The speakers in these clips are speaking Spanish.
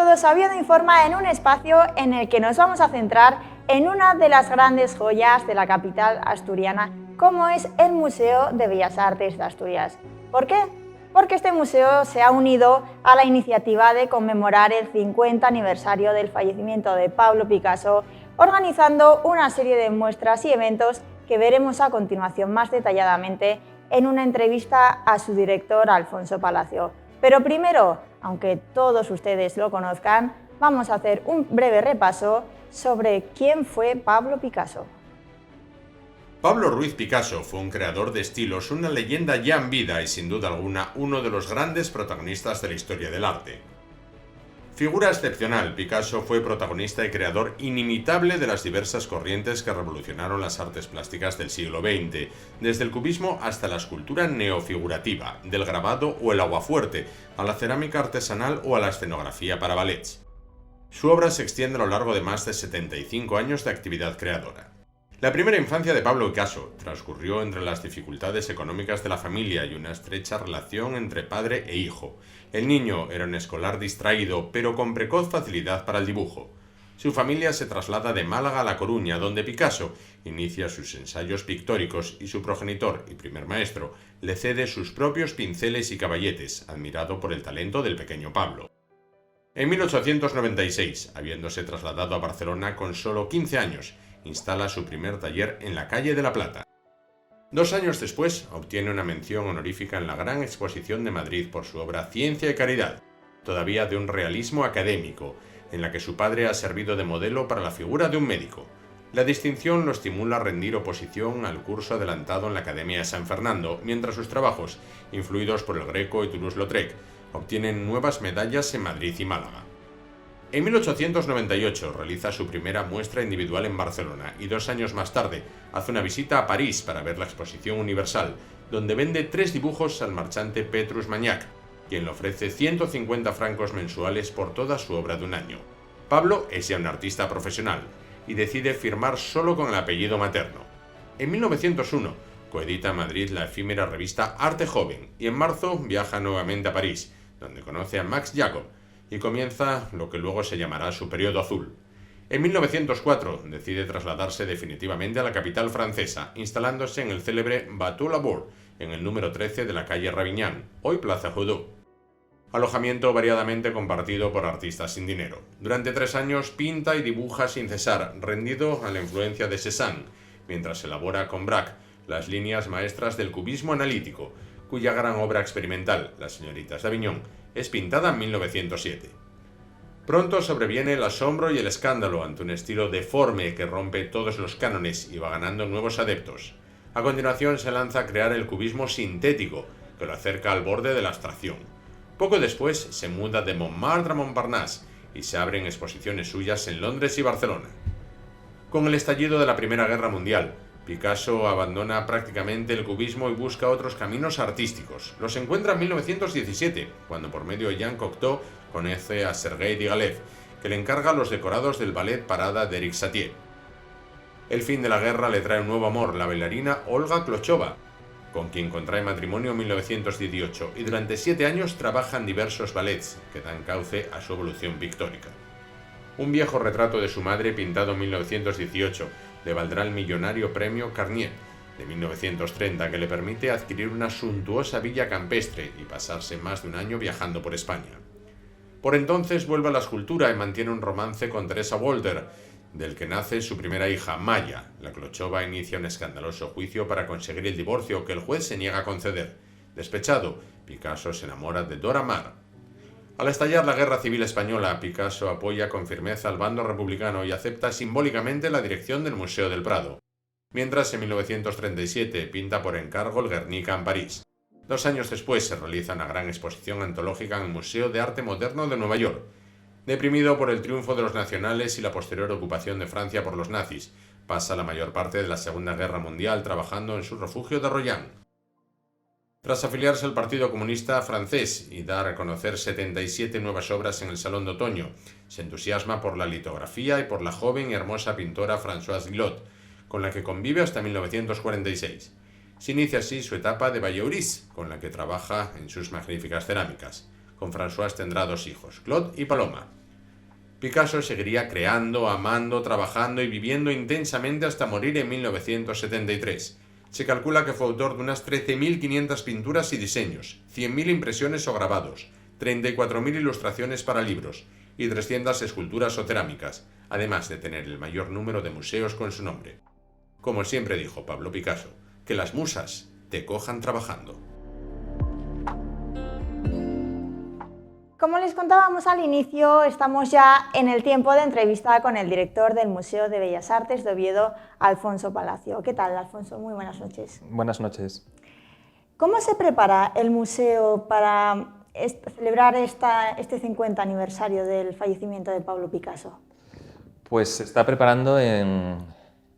todos a Oviedo Informa en un espacio en el que nos vamos a centrar en una de las grandes joyas de la capital asturiana, como es el Museo de Bellas Artes de Asturias. ¿Por qué? Porque este museo se ha unido a la iniciativa de conmemorar el 50 aniversario del fallecimiento de Pablo Picasso, organizando una serie de muestras y eventos que veremos a continuación más detalladamente en una entrevista a su director, Alfonso Palacio. Pero primero, aunque todos ustedes lo conozcan, vamos a hacer un breve repaso sobre quién fue Pablo Picasso. Pablo Ruiz Picasso fue un creador de estilos, una leyenda ya en vida y sin duda alguna uno de los grandes protagonistas de la historia del arte. Figura excepcional, Picasso fue protagonista y creador inimitable de las diversas corrientes que revolucionaron las artes plásticas del siglo XX, desde el cubismo hasta la escultura neofigurativa, del grabado o el aguafuerte, a la cerámica artesanal o a la escenografía para ballets. Su obra se extiende a lo largo de más de 75 años de actividad creadora. La primera infancia de Pablo Picasso transcurrió entre las dificultades económicas de la familia y una estrecha relación entre padre e hijo. El niño era un escolar distraído, pero con precoz facilidad para el dibujo. Su familia se traslada de Málaga a La Coruña, donde Picasso inicia sus ensayos pictóricos y su progenitor y primer maestro le cede sus propios pinceles y caballetes, admirado por el talento del pequeño Pablo. En 1896, habiéndose trasladado a Barcelona con solo 15 años, instala su primer taller en la calle de la Plata. 2 años después, obtiene una mención honorífica en la Gran Exposición de Madrid por su obra Ciencia y Caridad, todavía de un realismo académico, en la que su padre ha servido de modelo para la figura de un médico. La distinción lo estimula a rendir oposición al curso adelantado en la Academia de San Fernando, mientras sus trabajos, influidos por el Greco y Toulouse-Lautrec, obtienen nuevas medallas en Madrid y Málaga. En 1898 realiza su primera muestra individual en Barcelona y 2 años más tarde hace una visita a París para ver la Exposición Universal, donde vende 3 dibujos al marchante Petrus Magnac, quien le ofrece 150 francos mensuales por toda su obra de un año. Pablo es ya un artista profesional y decide firmar solo con el apellido materno. En 1901 coedita en Madrid la efímera revista Arte Joven y en marzo viaja nuevamente a París, donde conoce a Max Jacob, y comienza lo que luego se llamará su periodo azul. En 1904 decide trasladarse definitivamente a la capital francesa, instalándose en el célebre Bateau Labour, en el número 13 de la calle Ravignan, hoy Plaza Houdou. Alojamiento variadamente compartido por artistas sin dinero. Durante 3 años pinta y dibuja sin cesar, rendido a la influencia de Cézanne, mientras elabora con Braque las líneas maestras del cubismo analítico, cuya gran obra experimental, Las señoritas de Aviñón, es pintada en 1907. Pronto sobreviene el asombro y el escándalo ante un estilo deforme que rompe todos los cánones y va ganando nuevos adeptos. A continuación se lanza a crear el cubismo sintético, que lo acerca al borde de la abstracción. Poco después se muda de Montmartre a Montparnasse y se abren exposiciones suyas en Londres y Barcelona. Con el estallido de la Primera Guerra Mundial, Picasso abandona prácticamente el cubismo y busca otros caminos artísticos. Los encuentra en 1917, cuando por medio de Jean Cocteau conoce a Sergei Diaghilev, que le encarga los decorados del ballet Parada de Éric Satie. El fin de la guerra le trae un nuevo amor, la bailarina Olga Klochova, con quien contrae matrimonio en 1918 y durante 7 años trabaja en diversos ballets que dan cauce a su evolución pictórica. Un viejo retrato de su madre pintado en 1918 le valdrá el millonario premio Carnier de 1930, que le permite adquirir una suntuosa villa campestre y pasarse más de un año viajando por España. Por entonces vuelve a la escultura y mantiene un romance con Teresa Walter, del que nace su primera hija, Maya. La Klochova inicia un escandaloso juicio para conseguir el divorcio que el juez se niega a conceder. Despechado, Picasso se enamora de Dora Maar. Al estallar la Guerra Civil Española, Picasso apoya con firmeza al bando republicano y acepta simbólicamente la dirección del Museo del Prado, mientras en 1937 pinta por encargo el Guernica en París. 2 años después se realiza una gran exposición antológica en el Museo de Arte Moderno de Nueva York. Deprimido por el triunfo de los nacionales y la posterior ocupación de Francia por los nazis, pasa la mayor parte de la Segunda Guerra Mundial trabajando en su refugio de Royan. Tras afiliarse al Partido Comunista francés y dar a conocer 77 nuevas obras en el Salón de Otoño, se entusiasma por la litografía y por la joven y hermosa pintora Françoise Guillot, con la que convive hasta 1946. Se inicia así su etapa de Vallauris, con la que trabaja en sus magníficas cerámicas. Con Françoise tendrá 2 hijos, Claude y Paloma. Picasso seguiría creando, amando, trabajando y viviendo intensamente hasta morir en 1973. Se calcula que fue autor de unas 13.500 pinturas y diseños, 100.000 impresiones o grabados, 34.000 ilustraciones para libros y 300 esculturas o cerámicas, además de tener el mayor número de museos con su nombre. Como siempre dijo Pablo Picasso, que las musas te cojan trabajando. Como les contábamos al inicio, estamos ya en el tiempo de entrevista con el director del Museo de Bellas Artes de Oviedo, Alfonso Palacio. ¿Qué tal, Alfonso? Muy buenas noches. Buenas noches. ¿Cómo se prepara el museo para celebrar este 50 aniversario del fallecimiento de Pablo Picasso? Pues se está preparando en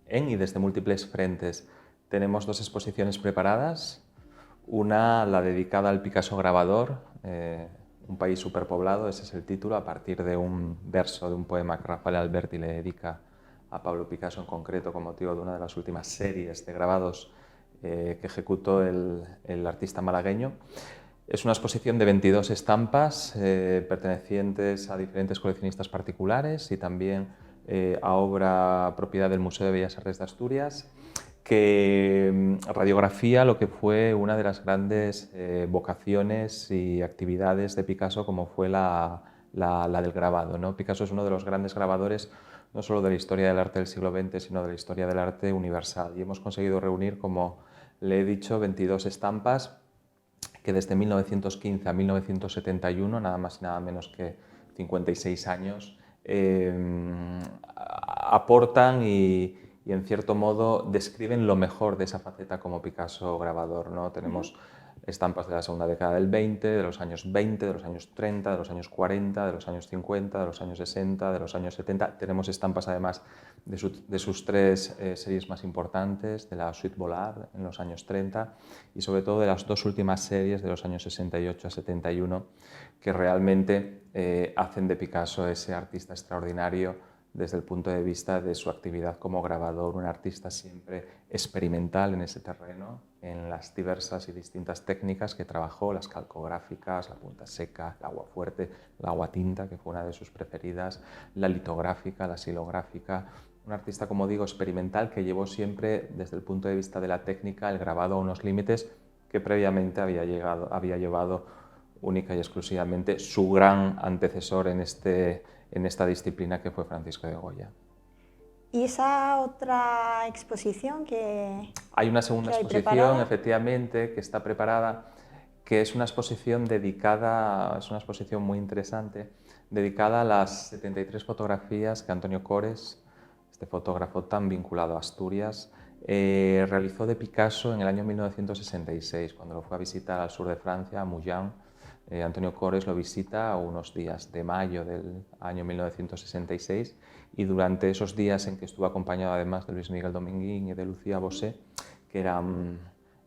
y desde múltiples frentes. Tenemos dos exposiciones preparadas, una la dedicada al Picasso grabador, un país superpoblado, ese es el título, a partir de un verso de un poema que Rafael Alberti le dedica a Pablo Picasso en concreto con motivo de una de las últimas series de grabados que ejecutó el artista malagueño. Es una exposición de 22 estampas pertenecientes a diferentes coleccionistas particulares y también a obra propiedad del Museo de Bellas Artes de Asturias, que radiografía lo que fue una de las grandes vocaciones y actividades de Picasso, como fue la del grabado, ¿no? Picasso es uno de los grandes grabadores, no solo de la historia del arte del siglo XX, sino de la historia del arte universal. Y hemos conseguido reunir, como le he dicho, 22 estampas que desde 1915 a 1971, nada más y nada menos que 56 años, aportan y en cierto modo describen lo mejor de esa faceta como Picasso grabador, ¿no? Tenemos estampas de la segunda década del 20, de los años 20, de los años 30, de los años 40, de los años 50, de los años 60, de los años 70. Tenemos estampas además de sus tres series más importantes, de la Suite Bollard en los años 30 y sobre todo de las dos últimas series de los años 68 a 71, que realmente hacen de Picasso ese artista extraordinario desde el punto de vista de su actividad como grabador, un artista siempre experimental en ese terreno, en las diversas y distintas técnicas que trabajó, las calcográficas, la punta seca, el agua fuerte, el agua tinta, que fue una de sus preferidas, la litográfica, la silográfica, un artista, como digo, experimental que llevó siempre, desde el punto de vista de la técnica, el grabado a unos límites que previamente había llevado única y exclusivamente su gran antecesor en esta disciplina, que fue Francisco de Goya. ¿Y esa otra exposición que hay una segunda exposición, preparada? Efectivamente, que está preparada, que es una exposición dedicada, es una exposición muy interesante, dedicada a las 73 fotografías que Antonio Cores, este fotógrafo tan vinculado a Asturias, realizó de Picasso en el año 1966, cuando lo fue a visitar al sur de Francia, a Moulins. Antonio Cores lo visita unos días de mayo del año 1966 y durante esos días en que estuvo acompañado además de Luis Miguel Dominguín y de Lucía Bosé, que eran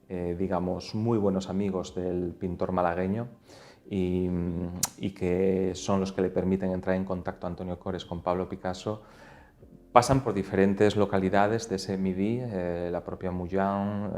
digamos muy buenos amigos del pintor malagueño y que son los que le permiten entrar en contacto a Antonio Cores con Pablo Picasso, pasan por diferentes localidades de ese Midi, la propia Moulins,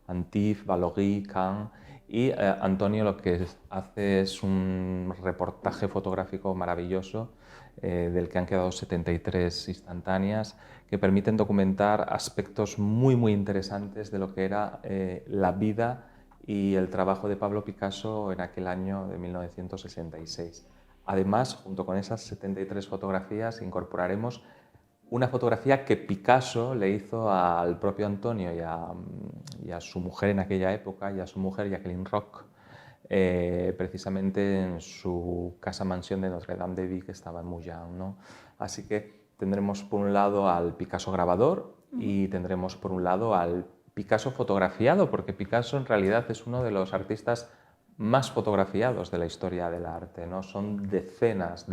Antibes, Vallauris, Caen. Y Antonio lo que hace es un reportaje fotográfico maravilloso del que han quedado 73 instantáneas que permiten documentar aspectos muy interesantes de lo que era la vida y el trabajo de Pablo Picasso en aquel año de 1966. Además, junto con esas 73 fotografías, incorporaremos una fotografía que Picasso le hizo al propio Antonio y a su mujer en aquella época, y a su mujer Jacqueline Roch, precisamente en su casa-mansión de Notre-Dame-de-Vie, que estaba en Moulins, ¿no? Así que tendremos por un lado al Picasso grabador y tendremos por un lado al Picasso fotografiado, porque Picasso en realidad es uno de los artistas más fotografiados de la historia del arte, ¿no? Son decenas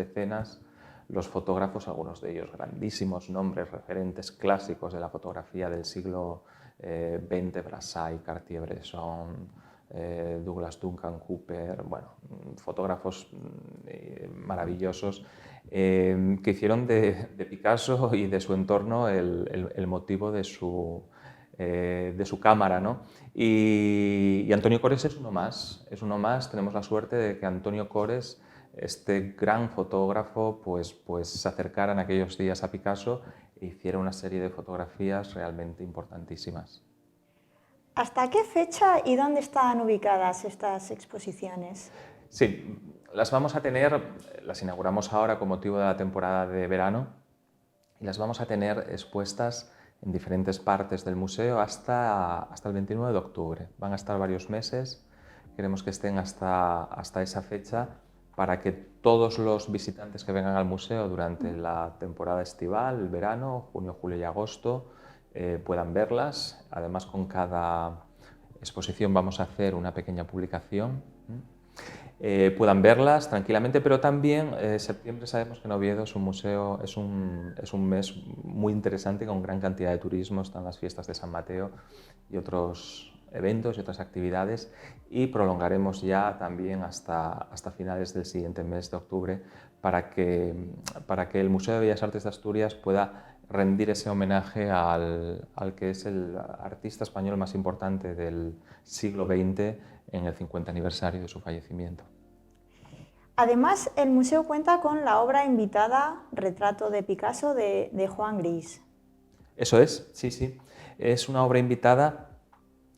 los fotógrafos, algunos de ellos grandísimos nombres, referentes clásicos de la fotografía del siglo XX, Brassai, Cartier-Bresson, Douglas Duncan, Cooper, bueno, fotógrafos maravillosos que hicieron de Picasso y de su entorno el motivo de su cámara, ¿no? Y Antonio Cores es uno más. Tenemos la suerte de que Antonio Cores este gran fotógrafo pues se acercara en aquellos días a Picasso e hiciera una serie de fotografías realmente importantísimas. ¿Hasta qué fecha y dónde están ubicadas estas exposiciones? Sí, las vamos a tener, las inauguramos ahora con motivo de la temporada de verano y las vamos a tener expuestas en diferentes partes del museo hasta el 29 de octubre. Van a estar varios meses, queremos que estén hasta esa fecha para que todos los visitantes que vengan al museo durante la temporada estival, el verano, junio, julio y agosto, puedan verlas. Además, con cada exposición vamos a hacer una pequeña publicación. Puedan verlas tranquilamente, pero también septiembre sabemos que en Oviedo es un museo, es un mes muy interesante con gran cantidad de turismo, están las fiestas de San Mateo y otros eventos y otras actividades, y prolongaremos ya también hasta finales del siguiente mes de octubre para que el Museo de Bellas Artes de Asturias pueda rendir ese homenaje al que es el artista español más importante del siglo XX en el 50 aniversario de su fallecimiento. Además, el museo cuenta con la obra invitada Retrato de Picasso de Juan Gris. Eso es, sí, sí. Es una obra invitada,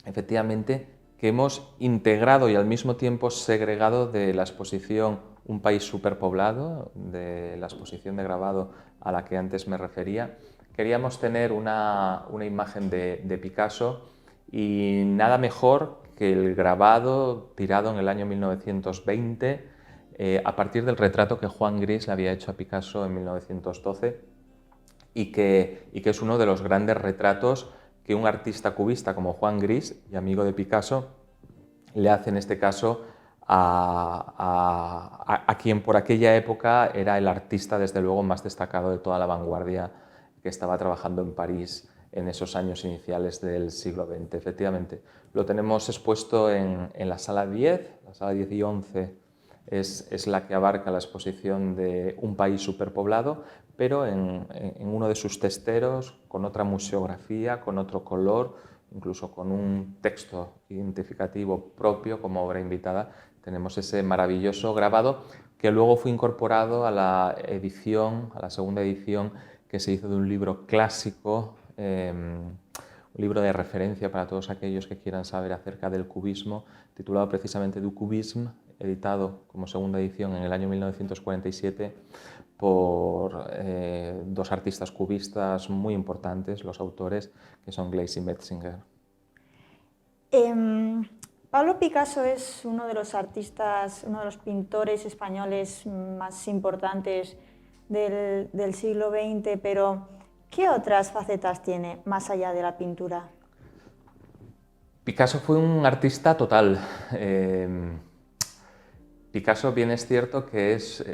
efectivamente, que hemos integrado y al mismo tiempo segregado de la exposición Un país superpoblado, de la exposición de grabado a la que antes me refería. Queríamos tener una imagen de Picasso y nada mejor que el grabado tirado en el año 1920 a partir del retrato que Juan Gris le había hecho a Picasso en 1912 y que es uno de los grandes retratos que un artista cubista como Juan Gris, y amigo de Picasso, le hace en este caso a quien por aquella época era el artista desde luego más destacado de toda la vanguardia que estaba trabajando en París en esos años iniciales del siglo XX. Efectivamente, lo tenemos expuesto en la sala 10, la sala 10 y 11 es la que abarca la exposición de Un país superpoblado, pero en uno de sus testeros, con otra museografía, con otro color, incluso con un texto identificativo propio como obra invitada, tenemos ese maravilloso grabado que luego fue incorporado a la edición, a la segunda edición que se hizo de un libro clásico, un libro de referencia para todos aquellos que quieran saber acerca del cubismo, titulado precisamente Du Cubisme, editado como segunda edición en el año 1947 por dos artistas cubistas muy importantes, los autores, que son Gleizes y Metzinger. Pablo Picasso es uno de los artistas, uno de los pintores españoles más importantes del siglo XX, pero ¿qué otras facetas tiene más allá de la pintura? Picasso fue un artista total. Picasso, bien es cierto que es,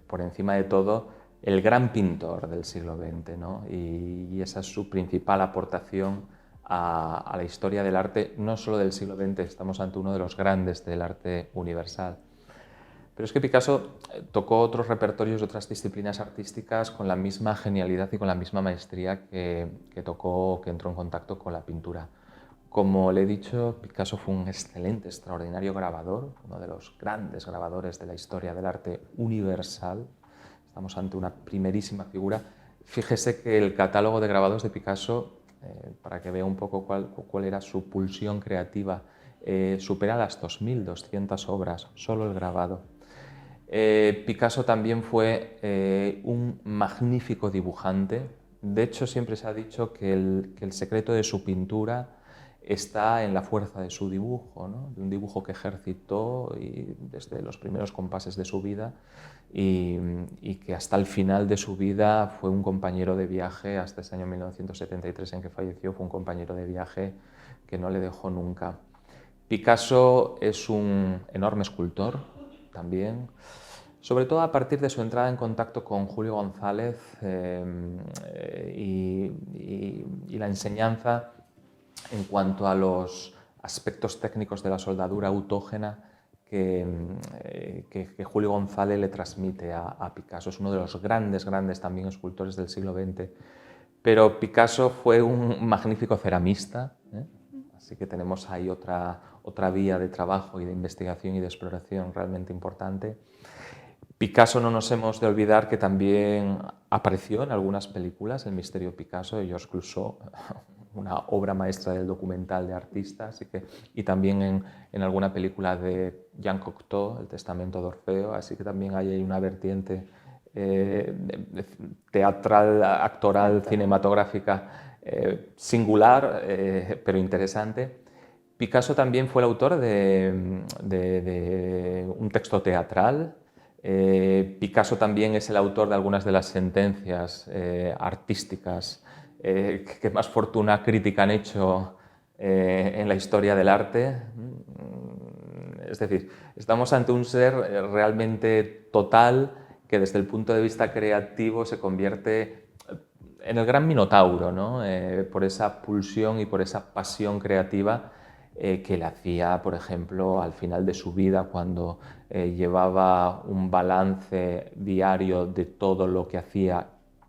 por encima de todo, el gran pintor del siglo XX, ¿no? Y esa es su principal aportación a la historia del arte, no solo del siglo XX, estamos ante uno de los grandes del arte universal. Pero es que Picasso tocó otros repertorios de otras disciplinas artísticas con la misma genialidad y con la misma maestría que entró en contacto con la pintura. Como le he dicho, Picasso fue un excelente, extraordinario grabador, uno de los grandes grabadores de la historia del arte universal. Estamos ante una primerísima figura. Fíjese que el catálogo de grabados de Picasso, para que vea un poco cuál era su pulsión creativa, supera las 2.200 obras, solo el grabado. Picasso también fue un magnífico dibujante. De hecho, siempre se ha dicho que el secreto de su pintura está en la fuerza de su dibujo, ¿no? De un dibujo que ejercitó desde los primeros compases de su vida y que hasta el final de su vida fue un compañero de viaje, hasta ese año 1973 en que falleció, fue un compañero de viaje que no le dejó nunca. Picasso es un enorme escultor también, sobre todo a partir de su entrada en contacto con Julio González y la enseñanza en cuanto a los aspectos técnicos de la soldadura autógena que Julio González le transmite a Picasso. Es uno de los grandes también escultores del siglo XX. Pero Picasso fue un magnífico ceramista, Así que tenemos ahí otra vía de trabajo y de investigación y de exploración realmente importante. Picasso no nos hemos de olvidar que también apareció en algunas películas, El misterio Picasso de Georges Clouzot, una obra maestra del documental de artistas, y también en alguna película de Jean Cocteau, El testamento de Orfeo, así que también hay una vertiente teatral, actoral, cinematográfica singular, pero interesante. Picasso también fue el autor de un texto teatral. Picasso también es el autor de algunas de las sentencias artísticas que más fortuna crítica han hecho en la historia del arte. Es decir, estamos ante un ser realmente total que desde el punto de vista creativo se convierte en el gran minotauro, ¿no? Por esa pulsión y por esa pasión creativa que le hacía, por ejemplo, al final de su vida, cuando llevaba un balance diario de todo lo que hacía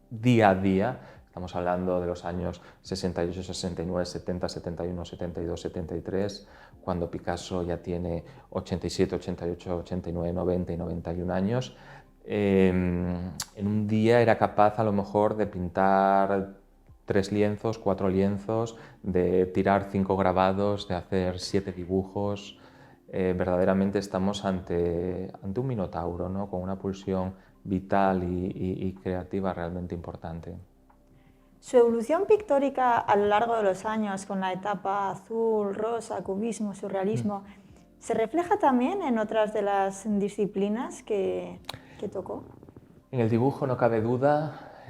día a día. Estamos hablando de los años 68, 69, 70, 71, 72, 73, cuando Picasso ya tiene 87, 88, 89, 90 y 91 años. En un día era capaz a lo mejor de pintar 3 lienzos, 4 lienzos, de tirar 5 grabados, de hacer 7 dibujos. Verdaderamente estamos ante un minotauro, ¿no? Con una pulsión vital y creativa realmente importante. Su evolución pictórica a lo largo de los años, con la etapa azul, rosa, cubismo, surrealismo, ¿se refleja también en otras de las disciplinas que tocó? En el dibujo no cabe duda,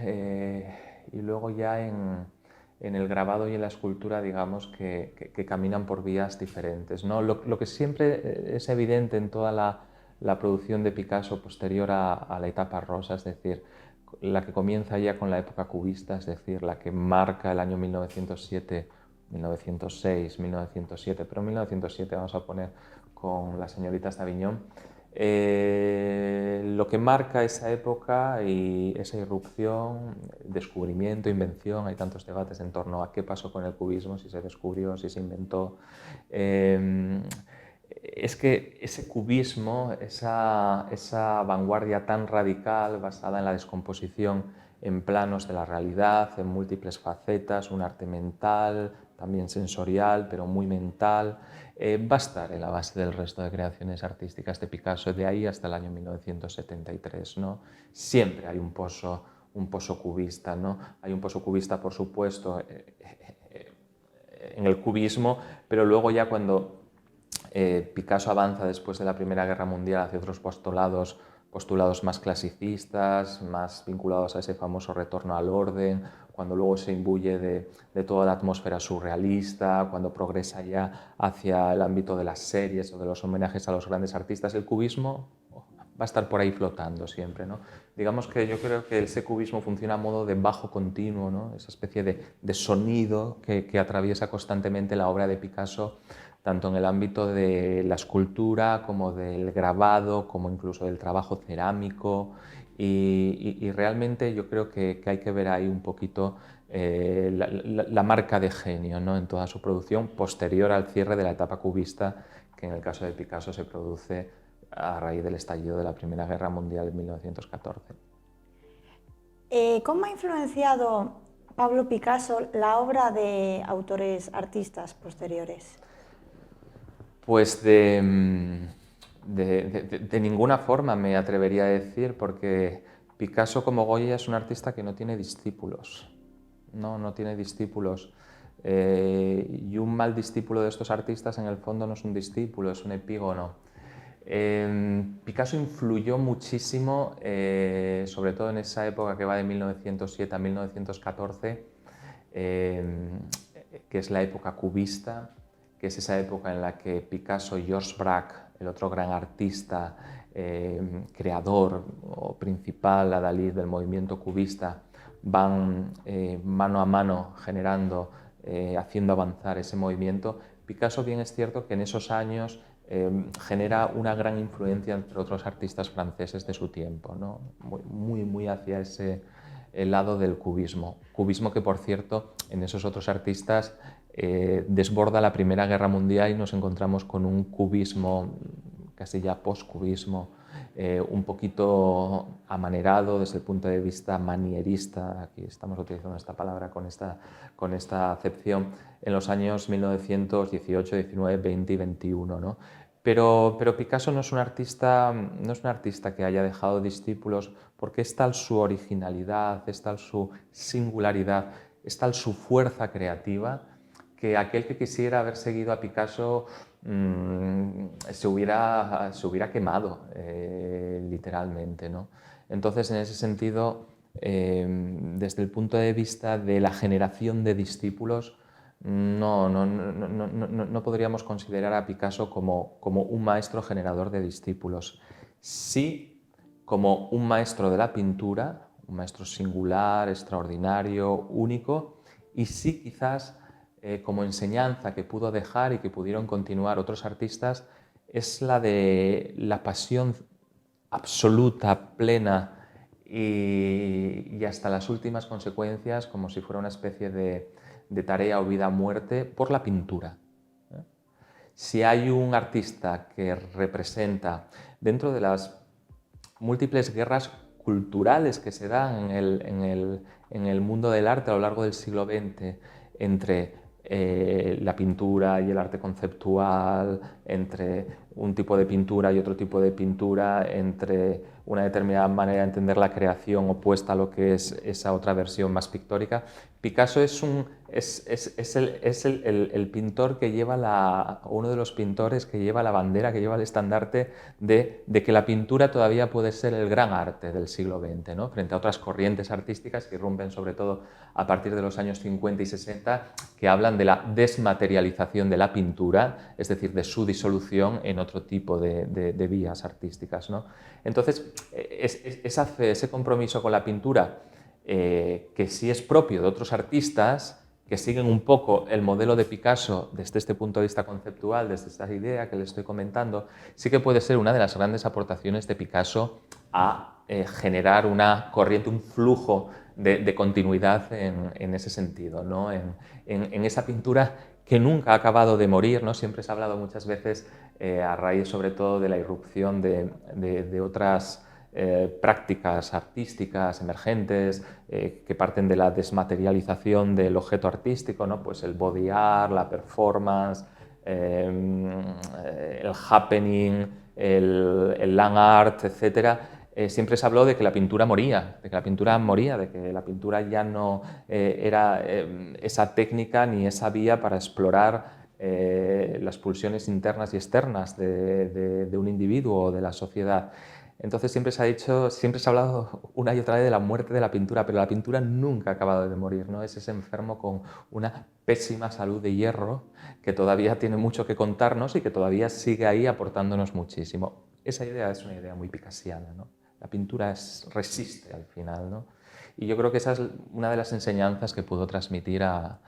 y luego ya en el grabado y en la escultura, digamos, que caminan por vías diferentes, ¿no? Lo que siempre es evidente en toda la producción de Picasso posterior a la etapa rosa, es decir, la que comienza ya con la época cubista, es decir, la que marca el año 1907, 1906, 1907, pero 1907 vamos a poner con las señoritas de Aviñón. Lo que marca esa época y esa irrupción, descubrimiento, invención, hay tantos debates en torno a qué pasó con el cubismo, si se descubrió, si se inventó. Es que ese cubismo, esa vanguardia tan radical basada en la descomposición en planos de la realidad, en múltiples facetas, un arte mental, también sensorial, pero muy mental, va a estar en la base del resto de creaciones artísticas de Picasso, de ahí hasta el año 1973, ¿no? Siempre hay un pozo cubista, ¿no? Hay un pozo cubista, por supuesto, en el cubismo, pero luego ya cuando Picasso avanza después de la Primera Guerra Mundial hacia otros postulados más clasicistas, más vinculados a ese famoso retorno al orden, cuando luego se imbuye de toda la atmósfera surrealista, cuando progresa ya hacia el ámbito de las series o de los homenajes a los grandes artistas, el cubismo va a estar por ahí flotando siempre, ¿no? Digamos que yo creo que ese cubismo funciona a modo de bajo continuo, ¿no? Esa especie de sonido que atraviesa constantemente la obra de Picasso, tanto en el ámbito de la escultura como del grabado, como incluso del trabajo cerámico, y realmente yo creo que hay que ver ahí un poquito la marca de genio, ¿no? En toda su producción posterior al cierre de la etapa cubista, que en el caso de Picasso se produce a raíz del estallido de la Primera Guerra Mundial en 1914. ¿Cómo ha influenciado Pablo Picasso la obra de autores artistas posteriores? Pues de ninguna forma me atrevería a decir, porque Picasso, como Goya, es un artista que no tiene discípulos. No tiene discípulos. Y un mal discípulo de estos artistas en el fondo no es un discípulo, es un epígono. Picasso influyó muchísimo, sobre todo en esa época que va de 1907 a 1914, que es la época cubista, que es esa época en la que Picasso y Georges Braque, el otro gran artista, creador o principal adalid del movimiento cubista, van mano a mano generando, haciendo avanzar ese movimiento. Picasso, bien es cierto que en esos años genera una gran influencia entre otros artistas franceses de su tiempo, ¿no? Muy hacia ese el lado del cubismo. Cubismo que, por cierto, en esos otros artistas desborda la Primera Guerra Mundial y nos encontramos con un cubismo, casi ya post-cubismo, un poquito amanerado desde el punto de vista manierista, aquí estamos utilizando esta palabra con esta acepción, en los años 1918, 19, 20 y 21, ¿no? Pero Picasso no es un artista que haya dejado discípulos, porque es tal su originalidad, es tal su singularidad, es tal su fuerza creativa, que aquel que quisiera haber seguido a Picasso se hubiera quemado, literalmente, ¿no? Entonces, en ese sentido, desde el punto de vista de la generación de discípulos, no podríamos considerar a Picasso como un maestro generador de discípulos. Sí, como un maestro de la pintura, un maestro singular, extraordinario, único, y sí quizás como enseñanza que pudo dejar y que pudieron continuar otros artistas, es la de la pasión absoluta, plena y hasta las últimas consecuencias, como si fuera una especie de tarea o vida o muerte, por la pintura. Si hay un artista que representa, dentro de las múltiples guerras culturales que se dan en el mundo del arte a lo largo del siglo XX, entre la pintura y el arte conceptual, entre un tipo de pintura y otro tipo de pintura, entre una determinada manera de entender la creación opuesta a lo que es esa otra versión más pictórica. Picasso es el pintor que lleva uno de los pintores que lleva la bandera, que lleva el estandarte de que la pintura todavía puede ser el gran arte del siglo XX, ¿no? Frente a otras corrientes artísticas que irrumpen sobre todo a partir de los años 50 y 60, que hablan de la desmaterialización de la pintura, es decir, de su disolución en otro tipo de vías artísticas, ¿no? Entonces, esa fe, ese compromiso con la pintura, que sí es propio de otros artistas que siguen un poco el modelo de Picasso desde este punto de vista conceptual, desde esta idea que les estoy comentando, sí que puede ser una de las grandes aportaciones de Picasso a generar una corriente, un flujo de continuidad en ese sentido, ¿no? En esa pintura que nunca ha acabado de morir, ¿no? Siempre se ha hablado muchas veces, a raíz sobre todo de la irrupción de otras prácticas artísticas emergentes que parten de la desmaterialización del objeto artístico, ¿no? Pues el body art, la performance, el happening, el land art, etc. Siempre se habló de que la pintura moría, de que la pintura ya no era esa técnica ni esa vía para explorar las pulsiones internas y externas de un individuo o de la sociedad. Entonces siempre se ha hablado una y otra vez de la muerte de la pintura, pero la pintura nunca ha acabado de morir, ¿no? Es ese enfermo con una pésima salud de hierro que todavía tiene mucho que contarnos y que todavía sigue ahí aportándonos muchísimo. Esa idea es una idea muy picassiana, ¿no? La pintura resiste al final, ¿no? Y yo creo que esa es una de las enseñanzas que pudo transmitir a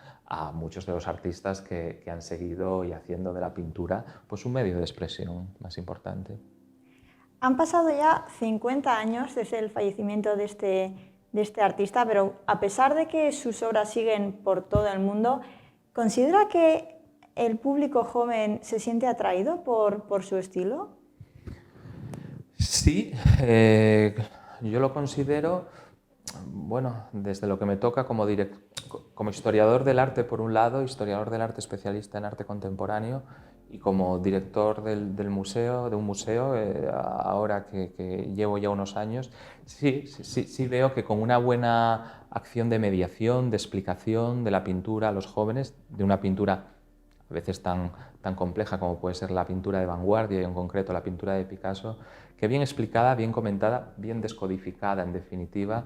muchos de los artistas que han seguido y haciendo de la pintura pues un medio de expresión más importante. Han pasado ya 50 años desde el fallecimiento de este artista, pero a pesar de que sus obras siguen por todo el mundo, ¿considera que el público joven se siente atraído por su estilo? Sí, yo lo considero, bueno, desde lo que me toca como historiador del arte, por un lado, historiador del arte especialista en arte contemporáneo, y como director de un museo, ahora que llevo ya unos años, sí veo que con una buena acción de mediación, de explicación de la pintura a los jóvenes, de una pintura a veces tan compleja como puede ser la pintura de vanguardia y en concreto la pintura de Picasso, que bien explicada, bien comentada, bien descodificada, en definitiva,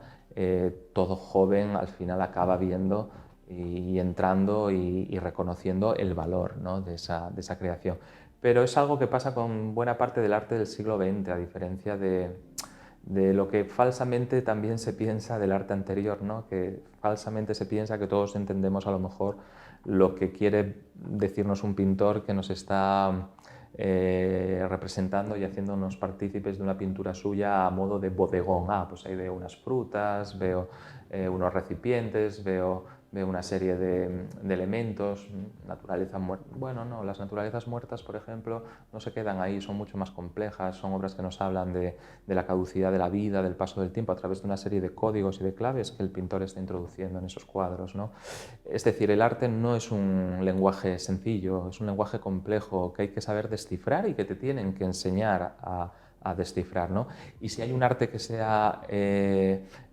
todo joven al final acaba viendo y entrando y reconociendo el valor, ¿no? de esa creación. Pero es algo que pasa con buena parte del arte del siglo XX, a diferencia de lo que falsamente también se piensa del arte anterior, ¿no? Que falsamente se piensa que todos entendemos a lo mejor lo que quiere decirnos un pintor que nos está representando y haciéndonos partícipes de una pintura suya a modo de bodegón. Pues ahí veo unas frutas, veo unos recipientes, veo una serie de elementos, naturaleza muerta. Bueno, no, las naturalezas muertas, por ejemplo, no se quedan ahí, son mucho más complejas, son obras que nos hablan de la caducidad de la vida, del paso del tiempo, a través de una serie de códigos y de claves que el pintor está introduciendo en esos cuadros, ¿no? Es decir, el arte no es un lenguaje sencillo, es un lenguaje complejo que hay que saber descifrar y que te tienen que enseñar a descifrar, ¿no? Y si hay un arte que sea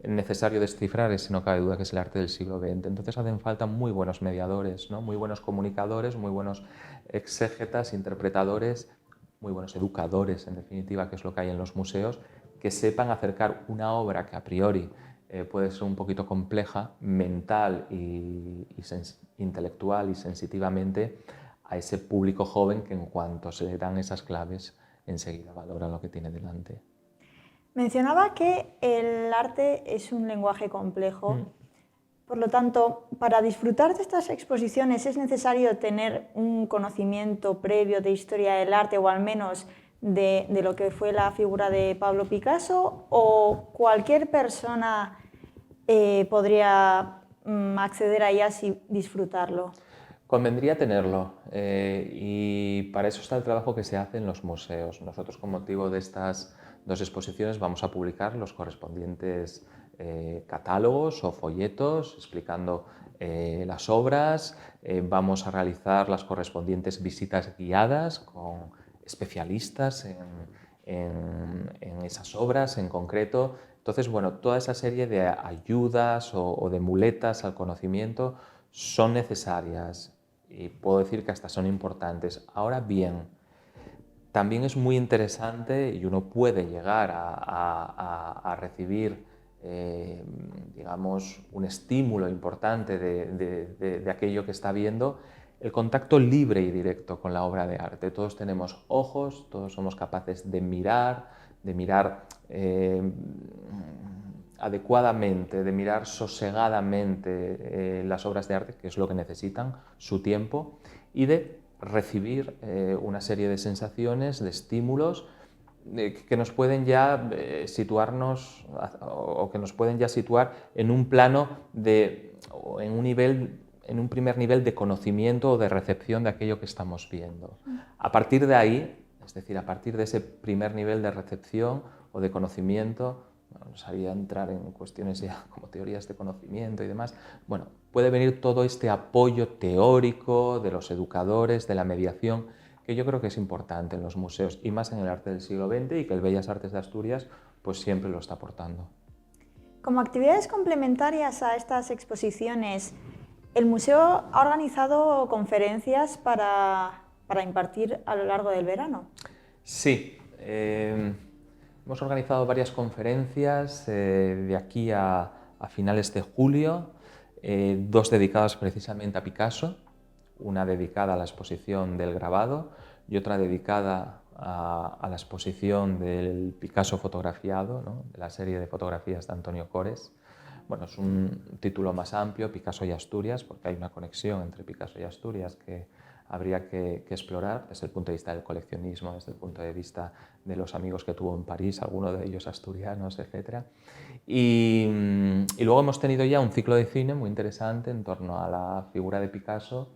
necesario descifrar, no cabe duda que es el arte del siglo XX. Entonces hacen falta muy buenos mediadores, ¿no? Muy buenos comunicadores, muy buenos exégetas, interpretadores, muy buenos educadores, en definitiva, que es lo que hay en los museos, que sepan acercar una obra que a priori puede ser un poquito compleja, mental y intelectual y sensitivamente, a ese público joven que en cuanto se le dan esas claves enseguida valora lo que tiene delante. Mencionaba que el arte es un lenguaje complejo. Por lo tanto, para disfrutar de estas exposiciones es necesario tener un conocimiento previo de historia del arte o al menos de lo que fue la figura de Pablo Picasso, o cualquier persona podría acceder a ellas y disfrutarlo. Convendría tenerlo y para eso está el trabajo que se hace en los museos. Nosotros, con motivo de estas dos exposiciones, vamos a publicar los correspondientes catálogos o folletos explicando las obras, vamos a realizar las correspondientes visitas guiadas con especialistas en esas obras en concreto. Entonces, bueno, toda esa serie de ayudas o de muletas al conocimiento son necesarias y puedo decir que hasta son importantes. Ahora bien, también es muy interesante y uno puede llegar a recibir digamos, un estímulo importante de aquello que está viendo, el contacto libre y directo con la obra de arte. Todos tenemos ojos, todos somos capaces de mirar adecuadamente, de mirar sosegadamente las obras de arte, que es lo que necesitan, su tiempo, y de recibir una serie de sensaciones, de estímulos que nos pueden ya situarnos o que nos pueden ya situar en un plano o en un primer nivel de conocimiento o de recepción de aquello que estamos viendo. A partir de ahí, es decir, a partir de ese primer nivel de recepción o de conocimiento, nos haría entrar en cuestiones ya como teorías de conocimiento y demás. Bueno, puede venir todo este apoyo teórico de los educadores, de la mediación, que yo creo que es importante en los museos y más en el arte del siglo XX, y que el Bellas Artes de Asturias pues siempre lo está aportando. Como actividades complementarias a estas exposiciones, el museo ha organizado conferencias para impartir a lo largo del verano. Sí. Hemos organizado varias conferencias de aquí a finales de julio, dos dedicadas precisamente a Picasso, una dedicada a la exposición del grabado y otra dedicada a la exposición del Picasso fotografiado, ¿no?, de la serie de fotografías de Antonio Cores. Bueno, es un título más amplio, Picasso y Asturias, porque hay una conexión entre Picasso y Asturias que habría que explorar desde el punto de vista del coleccionismo, desde el punto de vista de los amigos que tuvo en París, algunos de ellos asturianos, etc. Y luego hemos tenido ya un ciclo de cine muy interesante en torno a la figura de Picasso,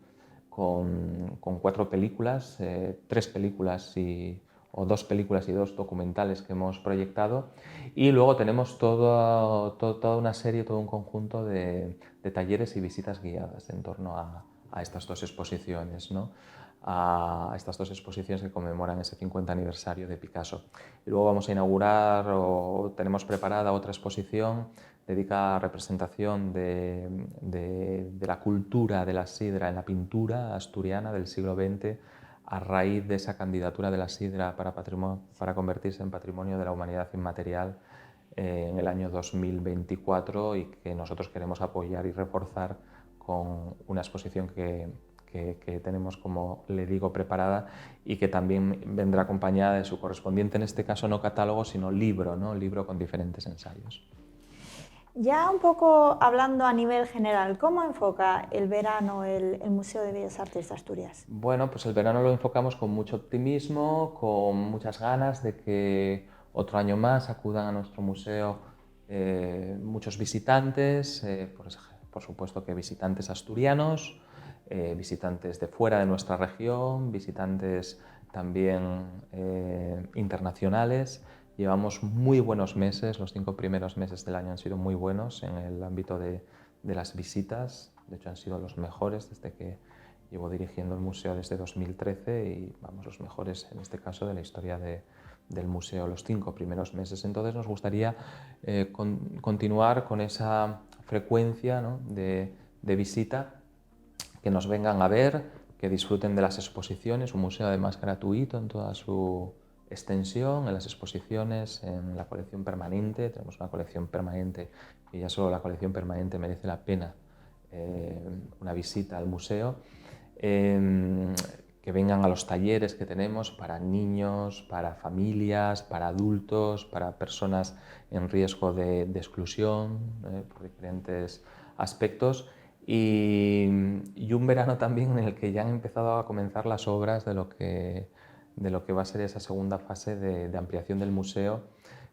con 4 películas, 3 películas o 2 películas y 2 documentales que hemos proyectado, y luego tenemos toda una serie, todo un conjunto de talleres y visitas guiadas en torno a estas dos exposiciones, ¿no?, a estas dos exposiciones que conmemoran ese 50 aniversario de Picasso. Y luego vamos a inaugurar, o tenemos preparada, otra exposición dedicada a representación de la cultura de la sidra en la pintura asturiana del siglo XX, a raíz de esa candidatura de la sidra para convertirse en Patrimonio de la Humanidad Inmaterial en el año 2024, y que nosotros queremos apoyar y reforzar con una exposición que tenemos, como le digo, preparada, y que también vendrá acompañada de su correspondiente, en este caso no catálogo, sino libro, ¿no?, libro con diferentes ensayos. Ya un poco hablando a nivel general, ¿cómo enfoca el verano el Museo de Bellas Artes de Asturias? Bueno, pues el verano lo enfocamos con mucho optimismo, con muchas ganas de que otro año más acudan a nuestro museo muchos visitantes, por supuesto que visitantes asturianos, visitantes de fuera de nuestra región, visitantes también internacionales. Llevamos muy buenos meses, los 5 primeros meses del año han sido muy buenos en el ámbito de las visitas, de hecho han sido los mejores desde que llevo dirigiendo el museo desde 2013 y vamos, los mejores en este caso de la historia del museo, los 5 primeros meses. Entonces nos gustaría continuar con esa frecuencia, ¿no?, de visita, que nos vengan a ver, que disfruten de las exposiciones, un museo además gratuito en toda su extensión, en las exposiciones, en la colección permanente. Tenemos una colección permanente y ya solo la colección permanente merece la pena una visita al museo. Que vengan a los talleres que tenemos para niños, para familias, para adultos, para personas en riesgo de exclusión por diferentes aspectos. Y un verano también en el que ya han empezado a comenzar las obras de lo que va a ser esa segunda fase de ampliación del museo,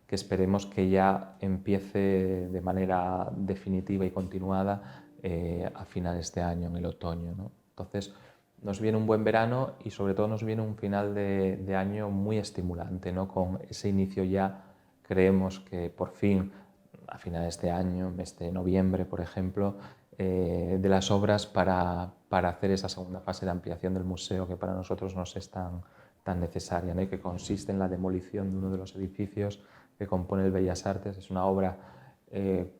que esperemos que ya empiece de manera definitiva y continuada a finales de año, en el otoño, ¿no? Entonces, nos viene un buen verano y sobre todo nos viene un final de año muy estimulante, ¿no? Con ese inicio ya creemos que por fin, a finales de año, mes de noviembre, por ejemplo, de las obras para hacer esa segunda fase de ampliación del museo, que para nosotros nos es tan necesaria, ¿no? Y que consiste en la demolición de uno de los edificios que compone el Bellas Artes. Es una obra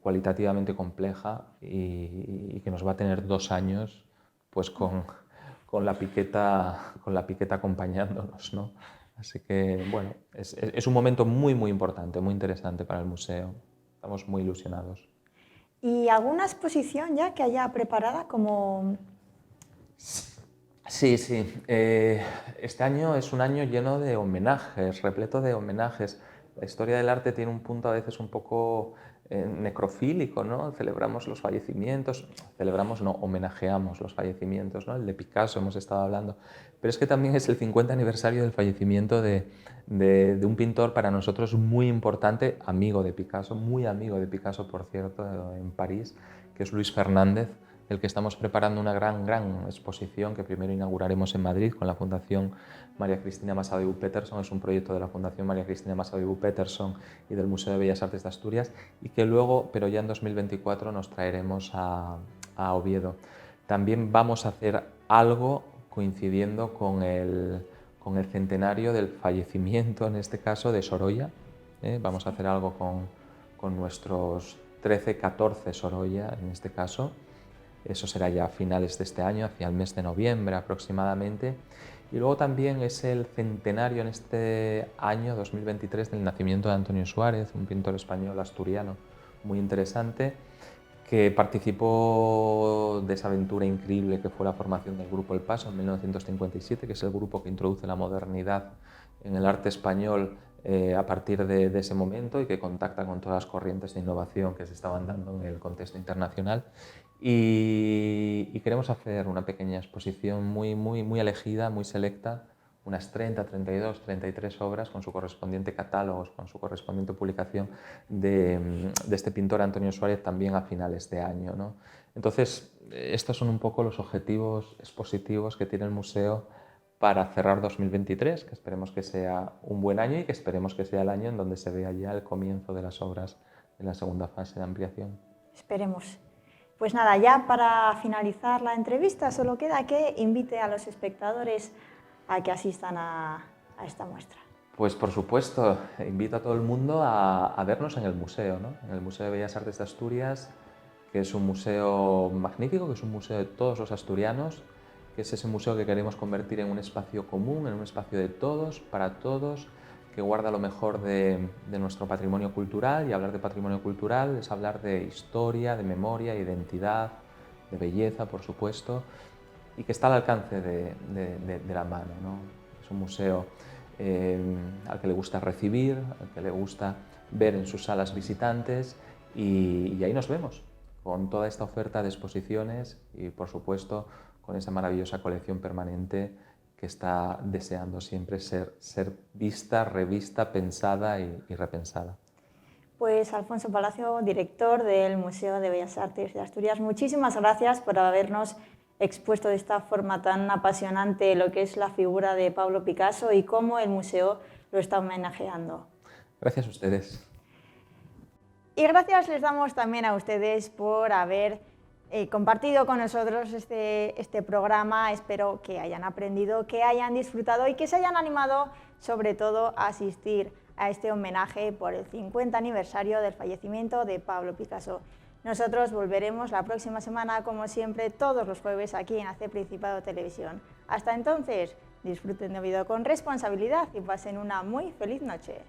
cualitativamente compleja y que nos va a tener 2 años pues con la piqueta acompañándonos, ¿no? Así que, bueno, es un momento muy, muy importante, muy interesante para el museo. Estamos muy ilusionados. ¿Y alguna exposición ya que haya preparada como...? Sí. Este año es un año lleno de homenajes, repleto de homenajes. La historia del arte tiene un punto a veces un poco necrofílico, ¿no? Celebramos los fallecimientos, homenajeamos los fallecimientos, ¿no? El de Picasso hemos estado hablando, pero es que también es el 50 aniversario del fallecimiento de un pintor para nosotros muy importante, amigo de Picasso, muy amigo de Picasso, por cierto, en París, que es Luis Fernández, del que estamos preparando una gran exposición que primero inauguraremos en Madrid con la Fundación María Cristina Massadoiu Peterson. Es un proyecto de la Fundación María Cristina Massadoiu Peterson y del Museo de Bellas Artes de Asturias, y que luego, pero ya en 2024, nos traeremos a Oviedo. También vamos a hacer algo coincidiendo con el centenario del fallecimiento, en este caso, de Sorolla. Vamos a hacer algo con nuestros 13, 14 Sorolla, en este caso. Eso será ya a finales de este año, hacia el mes de noviembre aproximadamente. Y luego también es el centenario en este año 2023 del nacimiento de Antonio Suárez, un pintor español asturiano muy interesante, que participó de esa aventura increíble que fue la formación del Grupo El Paso en 1957, que es el grupo que introduce la modernidad en el arte español a partir de ese momento, y que contacta con todas las corrientes de innovación que se estaban dando en el contexto internacional. Y queremos hacer una pequeña exposición muy elegida, muy selecta, unas 30, 32, 33 obras con su correspondiente catálogo, con su correspondiente publicación de este pintor Antonio Suárez, también a finales de año, ¿no? Entonces, estos son un poco los objetivos expositivos que tiene el museo para cerrar 2023, que esperemos que sea un buen año y que esperemos que sea el año en donde se vea ya el comienzo de las obras de la segunda fase de ampliación. Esperemos. Pues nada, ya para finalizar la entrevista solo queda que invite a los espectadores a que asistan a esta muestra. Pues por supuesto, invito a todo el mundo a vernos en el museo, ¿no? En el Museo de Bellas Artes de Asturias, que es un museo magnífico, que es un museo de todos los asturianos, que es ese museo que queremos convertir en un espacio común, en un espacio de todos, para todos, que guarda lo mejor de nuestro patrimonio cultural. Y hablar de patrimonio cultural es hablar de historia, de memoria, identidad, de belleza, por supuesto, y que está al alcance de la mano, ¿no? Es un museo al que le gusta recibir, al que le gusta ver en sus salas visitantes, y ahí nos vemos, con toda esta oferta de exposiciones y, por supuesto, con esa maravillosa colección permanente que está deseando siempre ser vista, revista, pensada y repensada. Pues Alfonso Palacio, director del Museo de Bellas Artes de Asturias, muchísimas gracias por habernos expuesto de esta forma tan apasionante lo que es la figura de Pablo Picasso y cómo el museo lo está homenajeando. Gracias a ustedes. Y gracias les damos también a ustedes por haber compartido con nosotros este programa. Espero que hayan aprendido, que hayan disfrutado y que se hayan animado sobre todo a asistir a este homenaje por el 50 aniversario del fallecimiento de Pablo Picasso. Nosotros volveremos la próxima semana, como siempre, todos los jueves aquí en AC Principado Televisión. Hasta entonces, disfruten de vida con responsabilidad y pasen una muy feliz noche.